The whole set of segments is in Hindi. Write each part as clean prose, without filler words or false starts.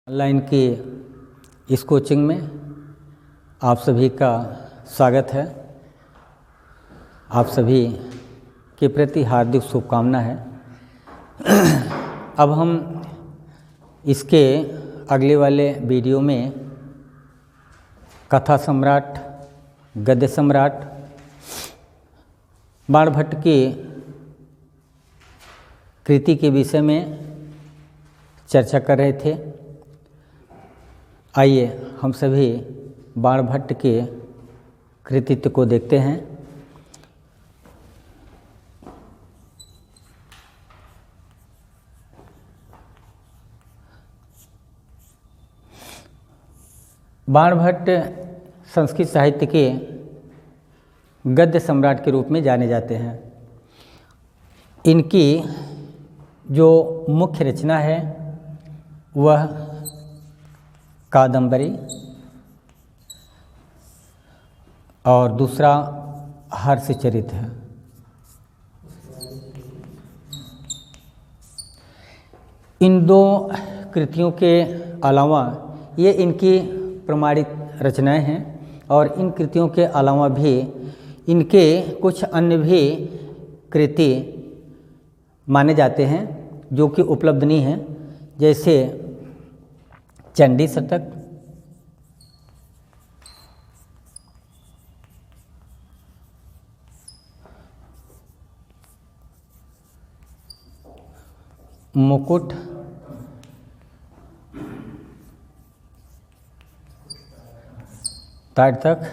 ऑनलाइन की इस कोचिंग में आप सभी का स्वागत है। आप सभी के प्रति हार्दिक शुभकामना है। अब हम इसके अगले वाले वीडियो में कथा सम्राट, गद्य सम्राट बाणभट्ट की कृति के विषय में चर्चा कर रहे थे। आइए हम सभी बाणभट्ट के कृतित्व को देखते हैं। बाणभट्ट संस्कृत साहित्य के गद्य सम्राट के रूप में जाने जाते हैं। इनकी जो मुख्य रचना है वह कादंबरी और दूसरा हर्षचरित है। इन दो कृतियों के अलावा ये इनकी प्रमाणित रचनाएं हैं और इन कृतियों के अलावा भी इनके कुछ अन्य भी कृति माने जाते हैं जो कि उपलब्ध नहीं हैं, जैसे चंडी शतक, मुकुट, ताड़तक,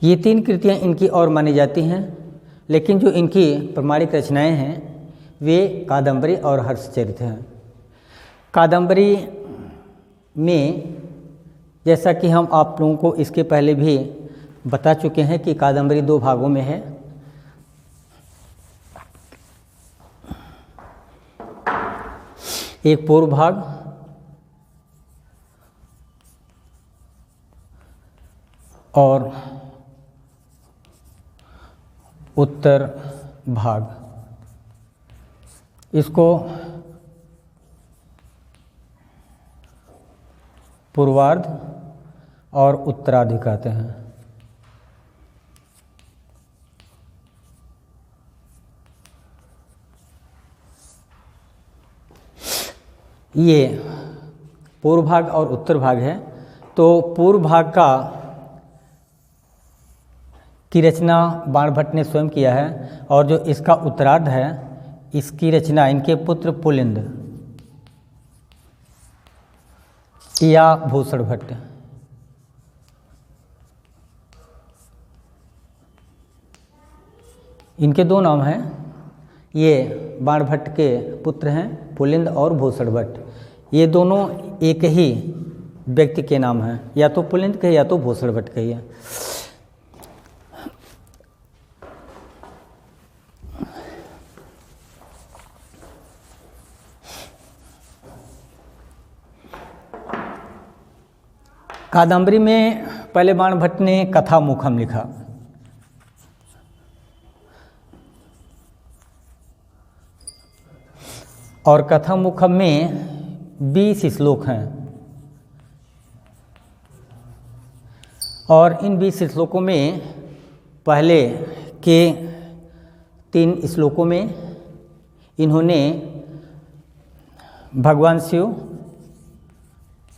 ये तीन कृतियाँ इनकी और मानी जाती हैं, लेकिन जो इनकी प्रमाणिक रचनाएं हैं वे कादंबरी और हर्षचरित हैं। कादंबरी में जैसा कि हम आप लोगों को इसके पहले भी बता चुके हैं कि कादंबरी दो भागों में है। एक पूर्व भाग और उत्तर भाग। इसको पूर्वार्ध और उत्तरार्ध कहते हैं। ये पूर्व भाग और उत्तर भाग है। तो पूर्व भाग का की रचना बाणभट्ट ने स्वयं किया है और जो इसका उत्तरार्ध है इसकी रचना इनके पुत्र पुलिंद या भूषण भट्ट, इनके दो नाम हैं। ये बाणभट्ट के पुत्र हैं पुलिंद और भूषण भट्ट। ये दोनों एक ही व्यक्ति के नाम हैं, या तो पुलिंद कहिए या तो भूषण भट्ट कहिए। कादंबरी में पहले बाणभट्ट ने कथा मुखम लिखा और कथा मुखम में 20 श्लोक हैं और इन 20 श्लोकों में पहले के 3 श्लोकों में इन्होंने भगवान शिव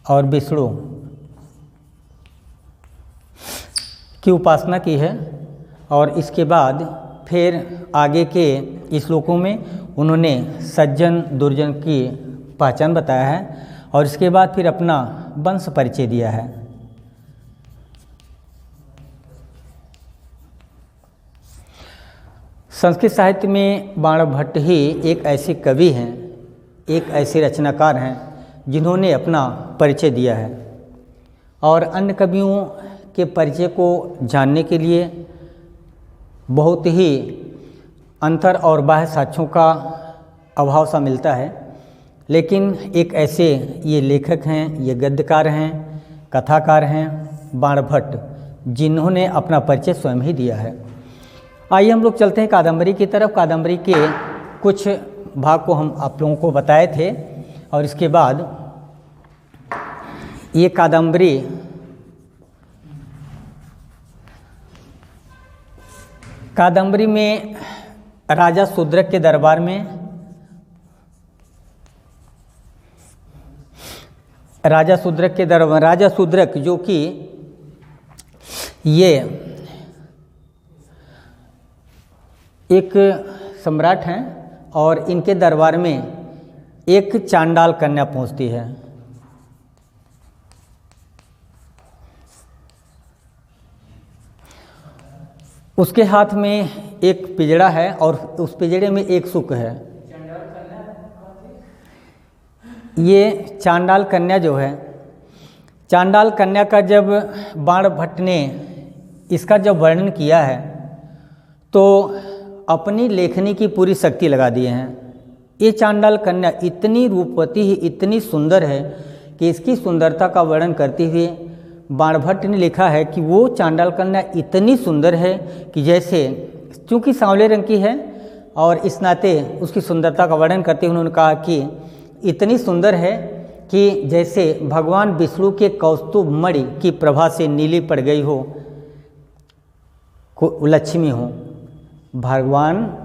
और विष्णु की उपासना की है और इसके बाद फिर आगे के श्लोकों में उन्होंने सज्जन दुर्जन की पहचान बताया है और इसके बाद फिर अपना वंश परिचय दिया है। संस्कृत साहित्य में बाणभट्ट ही एक ऐसे कवि हैं, एक ऐसे रचनाकार हैं जिन्होंने अपना परिचय दिया है और अन्य कवियों के परिचय को जानने के लिए बहुत ही अंतर और बाह्य साक्ष्यों का अभाव सा मिलता है। लेकिन एक ऐसे ये लेखक हैं, ये गद्यकार हैं, कथाकार हैं बाणभट्ट, जिन्होंने अपना परिचय स्वयं ही दिया है। आइए हम लोग चलते हैं कादम्बरी की तरफ। कादम्बरी के कुछ भाग को हम आप लोगों को बताए थे और इसके बाद ये कादम्बरी में राजा शूद्रक के दरबार में राजा शूद्रक जो कि ये एक सम्राट हैं और इनके दरबार में एक चांडाल कन्या पहुंचती है। उसके हाथ में एक पिंजड़ा है और उस पिंजड़े में एक सुक है। ये चांडाल कन्या जो है, चांडाल कन्या का जब बाणभट्ट ने इसका जब वर्णन किया है तो अपनी लेखनी की पूरी शक्ति लगा दिए हैं। ये चांडाल कन्या इतनी रूपवती है, इतनी सुंदर है कि इसकी सुंदरता का वर्णन करते हुए बाणभट्ट ने लिखा है कि वो चांडाल कन्या इतनी सुंदर है कि जैसे, चूँकि सांवले रंग की है और इस नाते उसकी सुंदरता का वर्णन करते हुए उन्होंने कहा कि इतनी सुंदर है कि जैसे भगवान विष्णु के कौस्तुभ मणि की प्रभा से नीली पड़ गई हो, लक्ष्मी हो। भगवान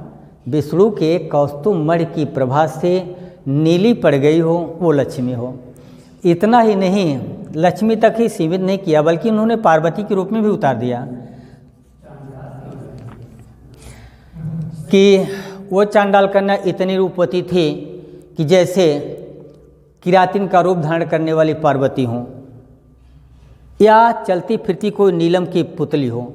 विष्णु के कौस्तुभ मणि की प्रभा से नीली पड़ गई हो, वो लक्ष्मी हो। इतना ही नहीं, लक्ष्मी तक ही सीमित नहीं किया बल्कि उन्होंने पार्वती के रूप में भी उतार दिया कि वो चांडाल कन्या इतनी रूपवती थी कि जैसे किरातिन का रूप धारण करने वाली पार्वती हो या चलती फिरती कोई नीलम की पुतली हो,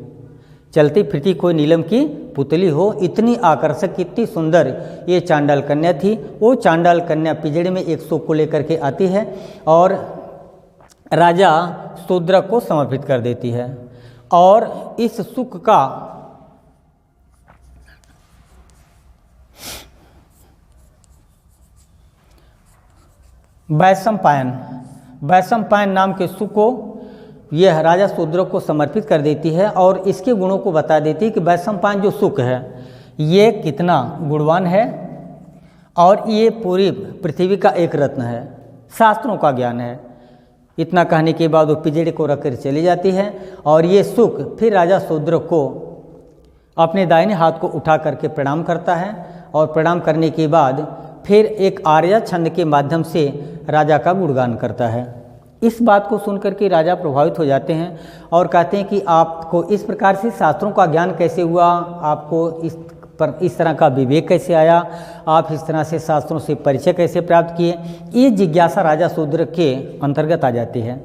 चलती फिरती कोई नीलम की पुतली हो। इतनी आकर्षक, इतनी सुंदर ये चांडाल कन्या थी। वो चांडाल कन्या पिंजड़े में एक सुक को लेकर के आती है और राजा शूद्रक को समर्पित कर देती है और इस सुक का वैशंपायन नाम के सुक को यह राजा शूद्रक को समर्पित कर देती है और इसके गुणों को बता देती है कि वैशंपायन जो सुक है ये कितना गुणवान है और ये पूरी पृथ्वी का एक रत्न है, शास्त्रों का ज्ञान है। इतना कहने के बाद वो पिंजड़े को रखकर चली जाती है और ये सुक फिर राजा शूद्रक को अपने दाहिने हाथ को उठा करके प्रणाम करता है और प्रणाम करने के बाद फिर एक आर्या छंद के माध्यम से राजा का गुणगान करता है। इस बात को सुनकर के राजा प्रभावित हो जाते हैं और कहते हैं कि आपको इस प्रकार से शास्त्रों का ज्ञान कैसे हुआ, आपको इस तरह का विवेक कैसे आया, आप इस तरह से शास्त्रों से परिचय कैसे प्राप्त किए। ये जिज्ञासा राजा शूद्रक के अंतर्गत आ जाती है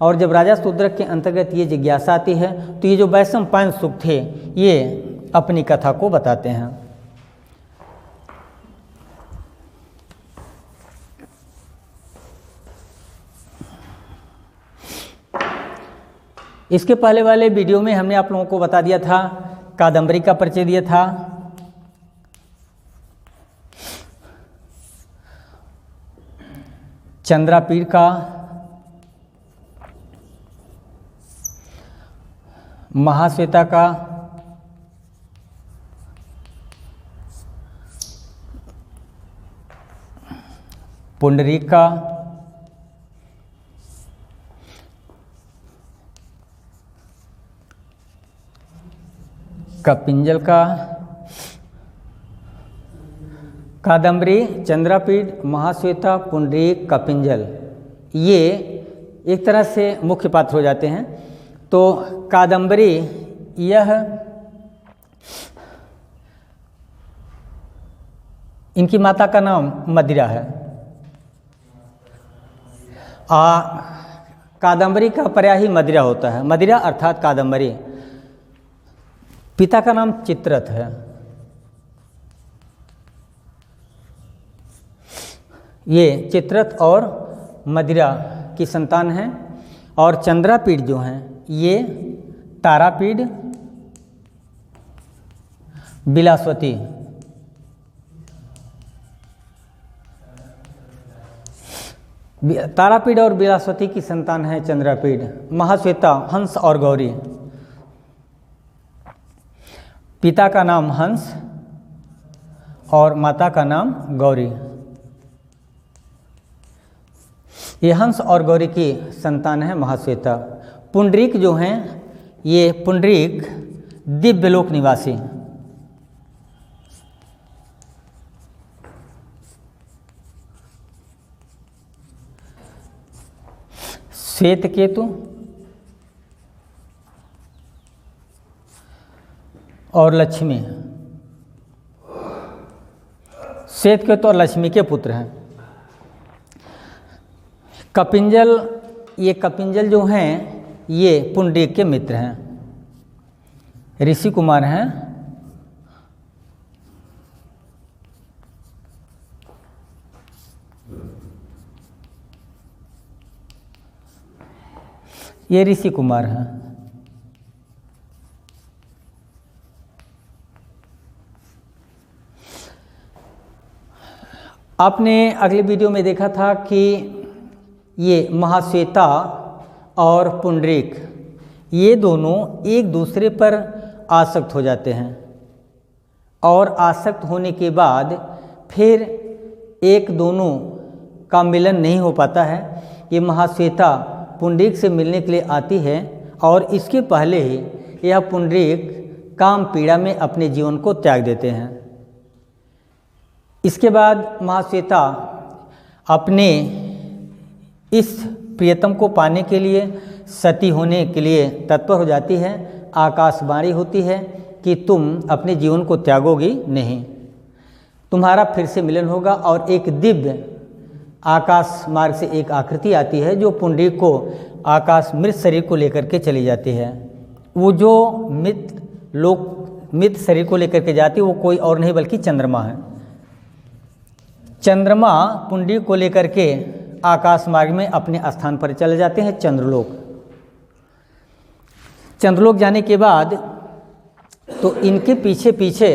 और जब राजा शूद्रक के अंतर्गत ये जिज्ञासा आती है तो ये जो वैशंपायन सुक थे ये अपनी कथा को बताते हैं। इसके पहले वाले वीडियो में हमने आप लोगों को बता दिया था, कादम्बरी का परिचय दिया था। चंद्रापीठ का, महाश्वेता का, पुंडरीक का, कपिंजल का, कादम्बरी, चंद्रापीठ, महाश्वेता, पुंडरीक, कपिंजल, ये एक तरह से मुख्य पात्र हो जाते हैं। तो कादम्बरी यह इनकी माता का नाम मदिरा है। कादम्बरी का पर्याय ही मदिरा होता है। मदिरा अर्थात कादम्बरी। पिता का नाम चित्ररथ है। ये चित्ररथ और मदिरा की संतान हैं। और चंद्रापीठ जो हैं ये तारापीठ, बिलासवती, तारापीड़ और विलासवती की संतान है चंद्रापीड़। महाश्वेता हंस और गौरी। पिता का नाम हंस और माता का नाम गौरी। ये हंस और गौरी की संतान है महाश्वेता। पुंडरीक जो हैं ये पुंडरीक दिव्यलोक निवासी। श्वेत केतु और लक्ष्मी। श्वेत केतु और लक्ष्मी के पुत्र हैं। कपिंजल, ये कपिंजल जो हैं ये पुंडरीक के मित्र हैं, ऋषि कुमार हैं। ये ऋषि कुमार हैं। आपने अगले वीडियो में देखा था कि ये महाश्वेता और पुंडरीक ये दोनों एक दूसरे पर आसक्त हो जाते हैं और आसक्त होने के बाद फिर एक दोनों का मिलन नहीं हो पाता है। ये महाश्वेता पुंडरीक से मिलने के लिए आती है और इसके पहले ही यह पुंडरीक काम पीड़ा में अपने जीवन को त्याग देते हैं। इसके बाद महाश्वेता अपने इस प्रियतम को पाने के लिए सती होने के लिए तत्पर हो जाती है। आकाशवाणी होती है कि तुम अपने जीवन को त्यागोगी नहीं, तुम्हारा फिर से मिलन होगा। और एक दिव्य आकाश मार्ग से एक आकृति आती है जो पुंडरीक को आकाश मृत शरीर को लेकर के चली जाती है। वो जो मृत शरीर को लेकर के जाती है वो कोई और नहीं बल्कि चंद्रमा है। चंद्रमा पुंडरीक को लेकर के आकाश मार्ग में अपने स्थान पर चले जाते हैं, चंद्रलोक। चंद्रलोक जाने के बाद तो इनके पीछे पीछे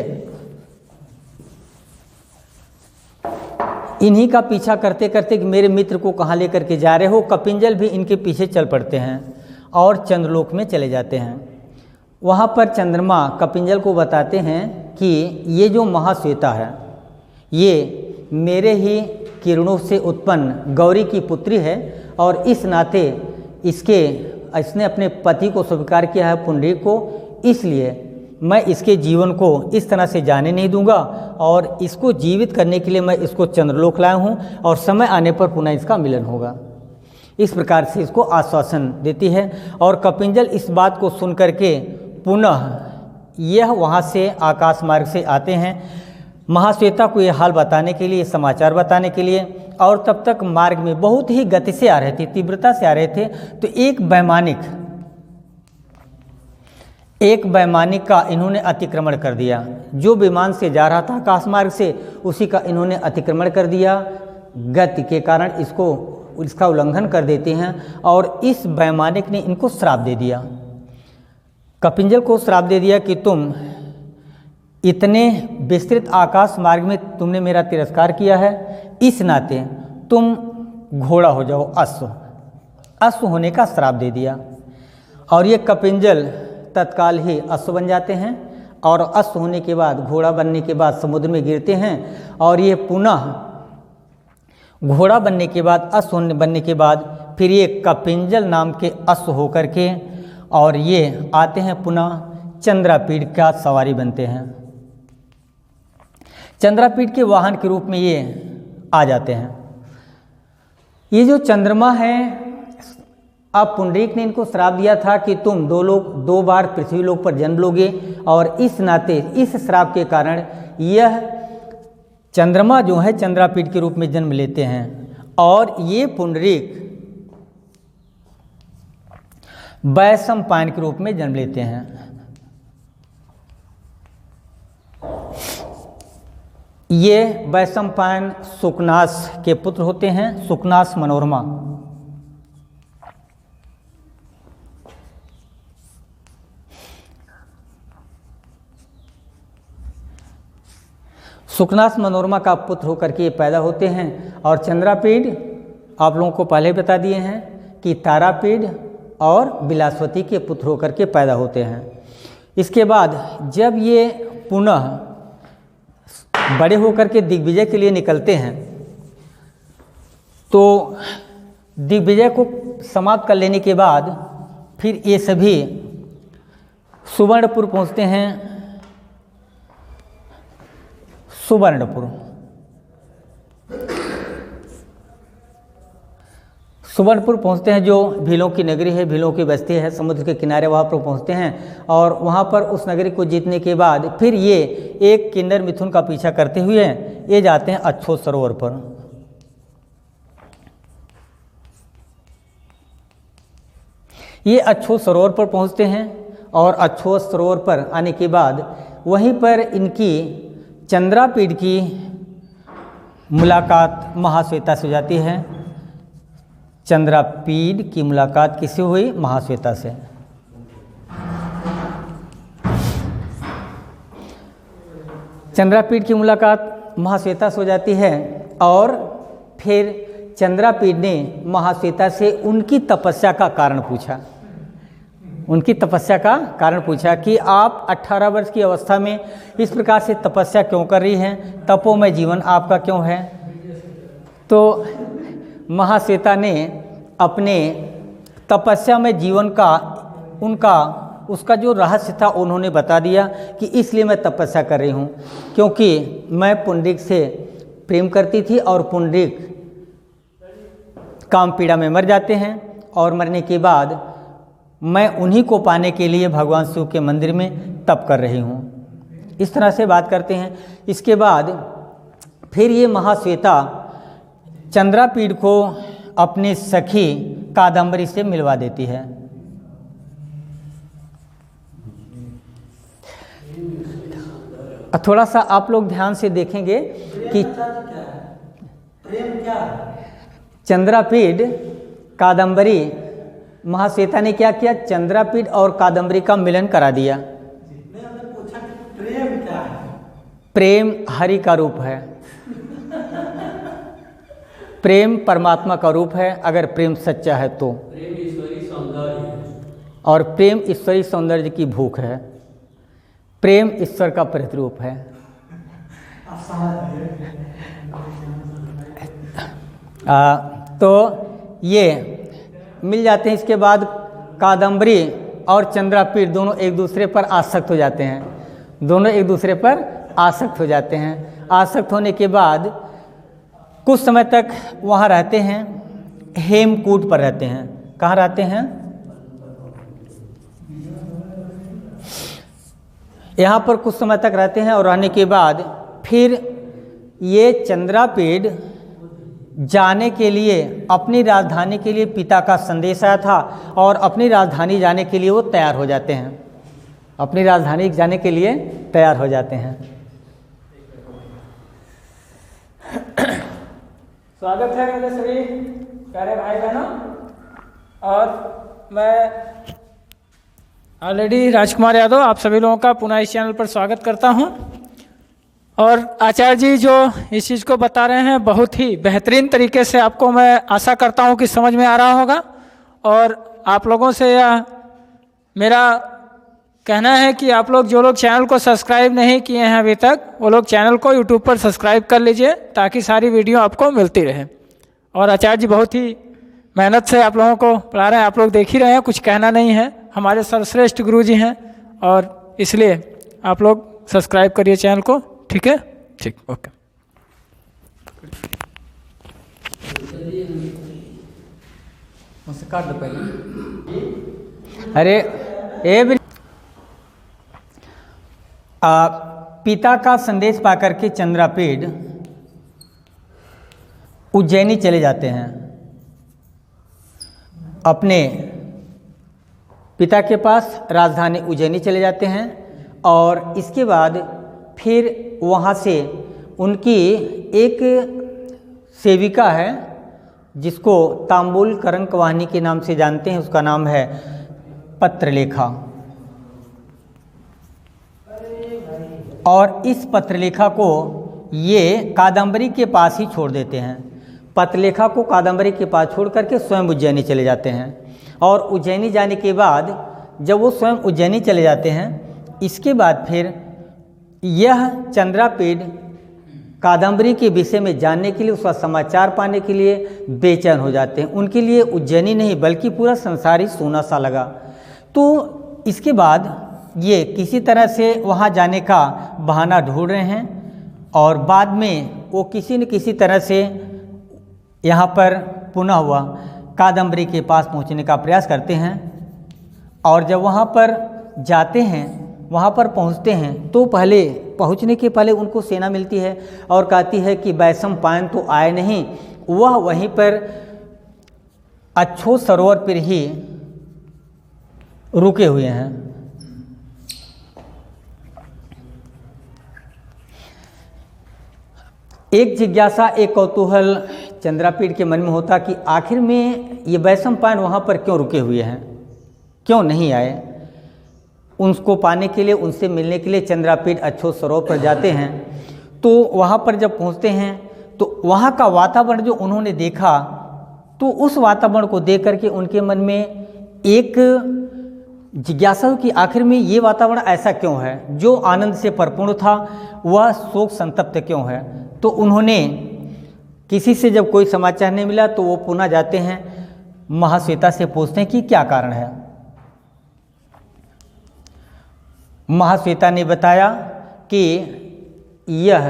इन्हीं का पीछा करते करते कि मेरे मित्र को कहाँ लेकर के जा रहे हो, कपिंजल भी इनके पीछे चल पड़ते हैं और चंद्रलोक में चले जाते हैं। वहाँ पर चंद्रमा कपिंजल को बताते हैं कि ये जो महाश्वेता है ये मेरे ही किरणों से उत्पन्न गौरी की पुत्री है और इस नाते इसने अपने पति को स्वीकार किया है पुंडरीक को, इसलिए मैं इसके जीवन को इस तरह से जाने नहीं दूंगा और इसको जीवित करने के लिए मैं इसको चंद्रलोक लाया हूँ और समय आने पर पुनः इसका मिलन होगा। इस प्रकार से इसको आश्वासन देती है और कपिंजल इस बात को सुन करके पुनः यह वहाँ से आकाश मार्ग से आते हैं महाश्वेता को ये हाल बताने के लिए, समाचार बताने के लिए। और तब तक मार्ग में बहुत ही गति से आ रहे थे, तीव्रता से आ रहे थे। तो एक वैमानिक का इन्होंने अतिक्रमण कर दिया। जो विमान से जा रहा था आकाश मार्ग से उसी का इन्होंने अतिक्रमण कर दिया। गति के कारण इसका उल्लंघन कर देते हैं और इस वैमानिक ने इनको श्राप दे दिया, कपिंजल को श्राप दे दिया कि तुम इतने विस्तृत आकाश मार्ग में तुमने मेरा तिरस्कार किया है, इस नाते तुम घोड़ा हो जाओ, अश्व होने का श्राप दे दिया। और ये कपिंजल तत्काल ही अश्व बन जाते हैं और अश्व होने के बाद, घोड़ा बनने के बाद समुद्र में गिरते हैं और ये पुनः घोड़ा बनने के बाद, अश्व बनने के बाद फिर ये कपिंजल नाम के अश्व होकर के और ये आते हैं पुनः चंद्रापीड़ का सवारी बनते हैं। चंद्रापीड़ के वाहन के रूप में ये आ जाते हैं। ये जो चंद्रमा है, अब पुंडरीक ने इनको श्राप दिया था कि तुम दो बार पृथ्वी लोक पर जन्म लोगे और इस नाते इस श्राप के कारण यह चंद्रमा जो है चंद्रापीड़ के रूप में जन्म लेते हैं और ये पुंडरीक वैशंपायन के रूप में जन्म लेते हैं। ये वैशंपायन सुकनास के पुत्र होते हैं, सुकनास मनोरमा। सुकनास मनोरमा का पुत्र होकर के ये पैदा होते हैं और चंद्रापीड़ आप लोगों को पहले बता दिए हैं कि तारापीड़ और बिलासवती के पुत्र होकर के पैदा होते हैं। इसके बाद जब ये पुनः बड़े होकर के दिग्विजय के लिए निकलते हैं तो दिग्विजय को समाप्त कर लेने के बाद फिर ये सभी सुवर्णपुर पहुंचते हैं। सुवर्णपुर पहुंचते हैं, जो भीलों की नगरी है, भीलों की बस्ती है, समुद्र के किनारे वहाँ पर पहुंचते हैं। और वहाँ पर उस नगरी को जीतने के बाद फिर ये एक किन्नर मिथुन का पीछा करते हुए ये जाते हैं अछोत सरोवर पर। ये अछोत सरोवर पर पहुँचते हैं और अछोत सरोवर पर आने के बाद वहीं पर इनकी चंद्रापीड़ की मुलाकात महाश्वेता से हो जाती है। चंद्रापीड़ की मुलाकात किससे हुई? महाश्वेता से। चंद्रापीड़ की मुलाकात महाश्वेता से हो जाती है और फिर चंद्रापीड़ ने महाश्वेता से उनकी तपस्या का कारण पूछा। उनकी तपस्या का कारण पूछा कि आप 18 वर्ष की अवस्था में इस प्रकार से तपस्या क्यों कर रही हैं, तपोमय जीवन आपका क्यों है। तो महाश्वेता ने अपने तपस्या में जीवन का उसका जो रहस्य था उन्होंने बता दिया कि इसलिए मैं तपस्या कर रही हूँ, क्योंकि मैं पुंडरीक से प्रेम करती थी और पुंडरीक काम पीड़ा में मर जाते हैं और मरने के बाद मैं उन्हीं को पाने के लिए भगवान शिव के मंदिर में तप कर रही हूँ। इस तरह से बात करते हैं। इसके बाद फिर ये महाश्वेता चंद्रापीड़ को अपनी सखी कादम्बरी से मिलवा देती है। थोड़ा सा आप लोग ध्यान से देखेंगे कि चंद्रापीड़ कादम्बरी, महाश्वेता ने क्या किया? चंद्रापीड़ और कादम्बरी का मिलन करा दिया। प्रेम हरि का रूप है, प्रेम परमात्मा का रूप है, अगर प्रेम सच्चा है तो। प्रेम ईश्वरीय सौंदर्य है और प्रेम ईश्वरीय सौंदर्य की भूख है। प्रेम ईश्वर का प्रतिरूप है। तो ये मिल जाते हैं। इसके बाद कादम्बरी और चंद्रापीड़ दोनों एक दूसरे पर आसक्त हो जाते हैं। दोनों एक दूसरे पर आसक्त हो जाते हैं। आसक्त होने के बाद कुछ समय तक वहाँ रहते हैं, हेमकूट पर रहते हैं। कहाँ रहते हैं? यहाँ पर कुछ समय तक रहते हैं और रहने के बाद फिर ये चंद्रापीड़ जाने के लिए, अपनी राजधानी के लिए पिता का संदेश आया था और अपनी राजधानी जाने के लिए वो तैयार हो जाते हैं। अपनी राजधानी जाने के लिए तैयार हो जाते हैं। स्वागत है मेरे सभी प्यारे भाई बहनों। और मैं ऑलरेडी राजकुमार यादव आप सभी लोगों का पुनः इस चैनल पर स्वागत करता हूं। और आचार्य जी जो इस चीज़ को बता रहे हैं बहुत ही बेहतरीन तरीके से आपको मैं आशा करता हूं कि समझ में आ रहा होगा। और आप लोगों से यह मेरा कहना है कि आप लोग जो लोग चैनल को सब्सक्राइब नहीं किए हैं अभी तक, वो लोग चैनल को यूट्यूब पर सब्सक्राइब कर लीजिए ताकि सारी वीडियो आपको मिलती रहे। और आचार्य जी बहुत ही मेहनत से आप लोगों को पढ़ा रहे हैं, आप लोग देख ही रहे हैं, कुछ कहना नहीं है। हमारे सर्वश्रेष्ठ गुरु जी हैं और इसलिए आप लोग सब्सक्राइब करिए चैनल को। ठीक है? ठीक, ओके। काट दो पहले। अरे पिता का संदेश पाकर के चंद्रापीड़ उज्जैनी चले जाते हैं। अपने पिता के पास राजधानी उज्जैनी चले जाते हैं और इसके बाद फिर वहाँ से उनकी एक सेविका है जिसको तांबुल करंक वाहिनी के नाम से जानते हैं, उसका नाम है पत्रलेखा। और इस पत्रलेखा को ये कादम्बरी के पास ही छोड़ देते हैं। पतलेखा को कादम्बरी के पास छोड़ करके स्वयं उज्जैनी चले जाते हैं। और उज्जैनी जाने के बाद जब वो स्वयं उज्जैनी चले जाते हैं, इसके बाद फिर यह चंद्रापीड कादम्बरी के विषय में जानने के लिए, उसका समाचार पाने के लिए बेचैन हो जाते हैं। उनके लिए उज्जैनी नहीं बल्कि पूरा संसार ही सोना सा लगा। तो इसके बाद ये किसी तरह से वहाँ जाने का बहाना ढूंढ रहे हैं और बाद में वो किसी न किसी तरह से यहाँ पर पुनः हुआ कादम्बरी के पास पहुँचने का प्रयास करते हैं। और जब वहाँ पर जाते हैं, वहाँ पर पहुँचते हैं, तो पहुँचने के पहले उनको सेना मिलती है और कहती है कि वैशंपायन तो आए नहीं, वह वहीं पर अच्छोत सरोवर पर ही रुके हुए हैं। एक जिज्ञासा, एक कौतूहल चंद्रापीड के मन में होता कि आखिर में ये वैशंपायन वहाँ पर क्यों रुके हुए हैं, क्यों नहीं आए। उनको पाने के लिए, उनसे मिलने के लिए चंद्रापीड अच्छोत सरोवर पर जाते हैं। तो वहाँ पर जब पहुँचते हैं तो वहाँ का वातावरण जो उन्होंने देखा, तो उस वातावरण को देख करके उनके मन में एक जिज्ञासा हो कि आखिर में ये वातावरण ऐसा क्यों है, जो आनंद से परिपूर्ण था वह शोक संतप्त क्यों है। तो उन्होंने किसी से जब कोई समाचार नहीं मिला तो वो पुनः जाते हैं, महाश्वेता से पूछते हैं कि क्या कारण है। महाश्वेता ने बताया कि यह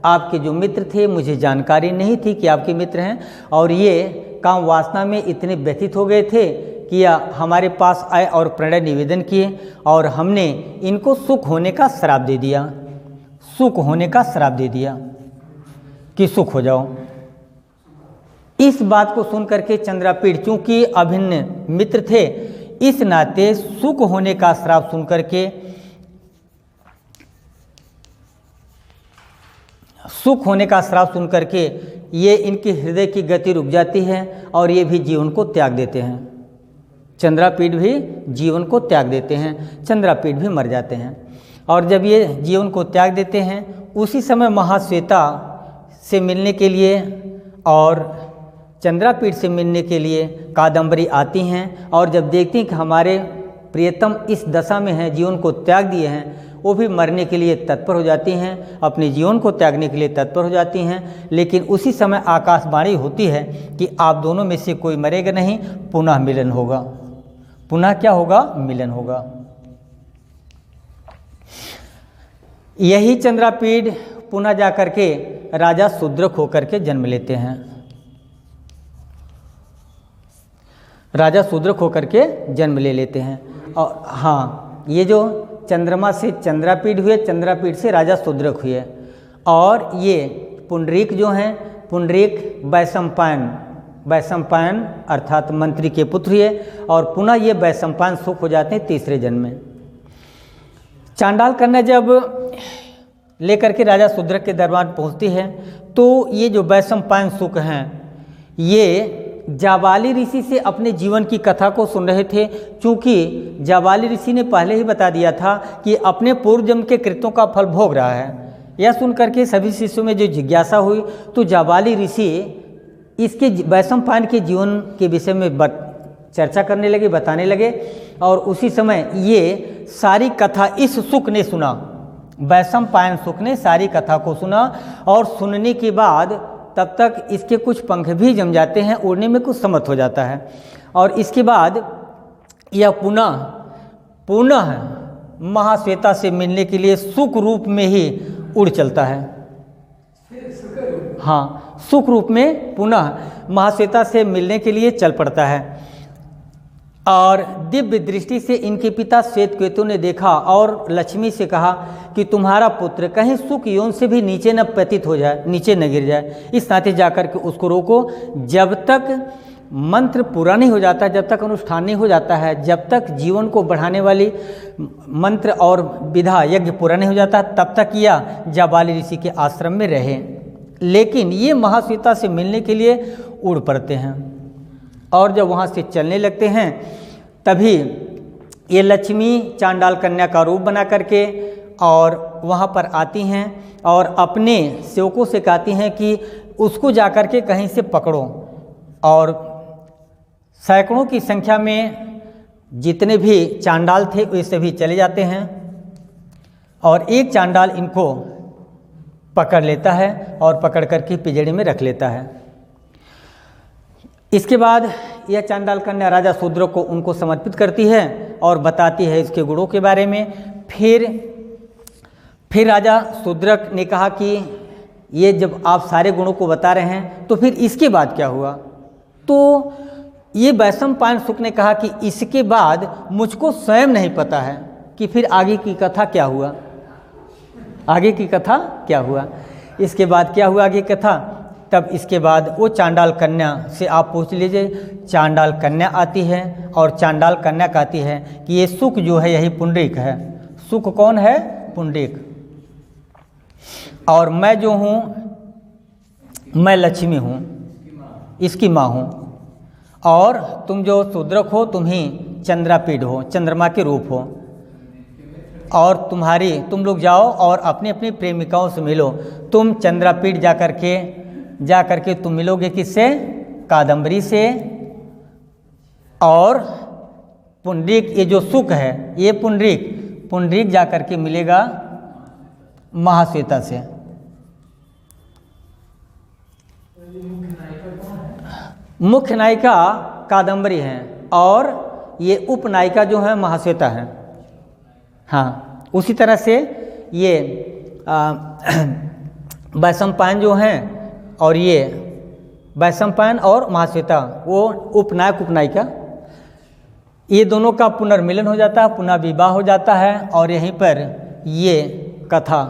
आपके जो मित्र थे, मुझे जानकारी नहीं थी कि आपके मित्र हैं, और ये काम वासना में इतने व्यथित हो गए थे कि हमारे पास आए और प्रणय निवेदन किए और हमने इनको सुख होने का श्राप दे दिया, सुख होने का श्राप दे दिया कि सुख हो जाओ। इस बात को सुन करके चंद्रापीड चूंकि अभिन्न मित्र थे, इस नाते सुख होने का श्राप सुन करके, सुख होने का श्राप सुन करके ये इनके हृदय की गति रुक जाती है और ये भी जीवन को त्याग देते हैं। चंद्रापीड भी जीवन को त्याग देते हैं, चंद्रापीड भी मर जाते हैं। और जब ये जीवन को त्याग देते हैं, उसी समय महाश्वेता से मिलने के लिए और चंद्रापीड से मिलने के लिए कादम्बरी आती हैं। और जब देखती हैं कि हमारे प्रियतम इस दशा में हैं, जीवन को त्याग दिए हैं, वो भी मरने के लिए तत्पर हो जाती हैं, अपने जीवन को त्यागने के लिए तत्पर हो जाती हैं। लेकिन उसी समय आकाशवाणी होती है कि आप दोनों में से कोई मरेगा नहीं, पुनः मिलन होगा। पुनः क्या होगा? मिलन होगा। यही चंद्रापीड पुनः जाकर के राजा शूद्रक होकर के जन्म लेते हैं, राजा शूद्रक होकर के जन्म ले लेते हैं। और हाँ, ये जो चंद्रमा से चंद्रापीड हुए, चंद्रापीड से राजा शूद्रक हुए, और ये पुंडरीक जो हैं, पुंडरीक वैशंपायन अर्थात मंत्री के पुत्र हुए, और पुनः ये वैशंपायन सुख हो जाते हैं तीसरे जन्म में। चांडाल कन्या जब लेकर के राजा शूद्रक के दरबार पहुंचती है, तो ये जो वैशंपायन सुख हैं, ये जाबाली ऋषि से अपने जीवन की कथा को सुन रहे थे। चूँकि जाबाली ऋषि ने पहले ही बता दिया था कि अपने पूर्व जन्म के कृत्यों का फल भोग रहा है। यह सुन करके सभी शिष्यों में जो जिज्ञासा हुई, तो जाबाली ऋषि इसके वैशंपायन के जीवन के विषय में चर्चा करने लगे, बताने लगे। और उसी समय ये सारी कथा इस सुख ने सुना, वैशंपायन सुख ने सारी कथा को सुना, और सुनने के बाद तब तक इसके कुछ पंख भी जम जाते हैं, उड़ने में कुछ समर्थ हो जाता है। और इसके बाद यह पुनः महाश्वेता से मिलने के लिए सुख रूप में ही उड़ चलता है। हाँ, सुख रूप में पुनः महाश्वेता से मिलने के लिए चल पड़ता है। और दिव्य दृष्टि से इनके पिता श्वेतकेतु ने देखा और लक्ष्मी से कहा कि तुम्हारा पुत्र कहीं सुख यौन से भी नीचे न पतित हो जाए, नीचे न गिर जाए, इस नाते जाकर के उसको रोको। जब तक मंत्र पूरा नहीं हो जाता, जब तक अनुष्ठान नहीं हो जाता है, जब तक जीवन को बढ़ाने वाली मंत्र और विधा यज्ञ पूरा नहीं हो जाता, तब तक यह जाबाली ऋषि के आश्रम में रहे। लेकिन ये महाश्वेता से मिलने के लिए उड़ पड़ते हैं, और जब वहाँ से चलने लगते हैं, तभी ये लक्ष्मी चांडाल कन्या का रूप बना करके और वहाँ पर आती हैं और अपने सेवकों से कहती हैं कि उसको जाकर के कहीं से पकड़ो, और सैकड़ों की संख्या में जितने भी चांडाल थे वे सभी चले जाते हैं, और एक चांडाल इनको पकड़ लेता है और पकड़ करके पिंजड़े में रख लेता है। इसके बाद यह चांडाल कन्या राजा शूद्र को उनको समर्पित करती है और बताती है इसके गुणों के बारे में। फिर राजा शूद्रक ने कहा कि ये जब आप सारे गुणों को बता रहे हैं तो फिर इसके बाद क्या हुआ? तो ये वैशंपायन शुक ने कहा कि इसके बाद मुझको स्वयं नहीं पता है कि फिर आगे की कथा क्या हुआ, आगे की कथा क्या हुआ। इसके बाद क्या हुआ आगे कथा? तब इसके बाद वो चांडाल कन्या से आप पूछ लीजिए। चांडाल कन्या आती है और चांडाल कन्या कहती है कि ये शुक जो है यही पुंडरीक है। शुक कौन है? पुंडरीक। और मैं जो हूँ मैं लक्ष्मी हूँ, इसकी माँ हूँ, और तुम जो शूद्रक हो तुम ही चंद्रापीठ हो, चंद्रमा के रूप हो, और तुम लोग जाओ और अपनी अपनी प्रेमिकाओं से मिलो। तुम चंद्रापीठ जा करके तुम मिलोगे किससे? कादम्बरी से। और पुंडरीक ये जो शुक है ये पुंडरीक जा करके मिलेगा महाश्वेता से। मुख्य नायिका कादम्बरी है और ये उपनायिका जो है महाश्वेता है। हाँ, उसी तरह से ये वैशंपायन जो हैं, और ये वैशंपायन और महाश्वेता वो उपनायक उपनायिका, ये दोनों का पुनर्मिलन हो जाता है, पुनः विवाह हो जाता है, और यहीं पर ये कथा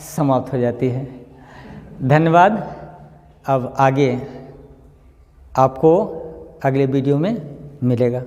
समाप्त हो जाती है। धन्यवाद। अब आगे आपको अगले वीडियो में मिलेगा।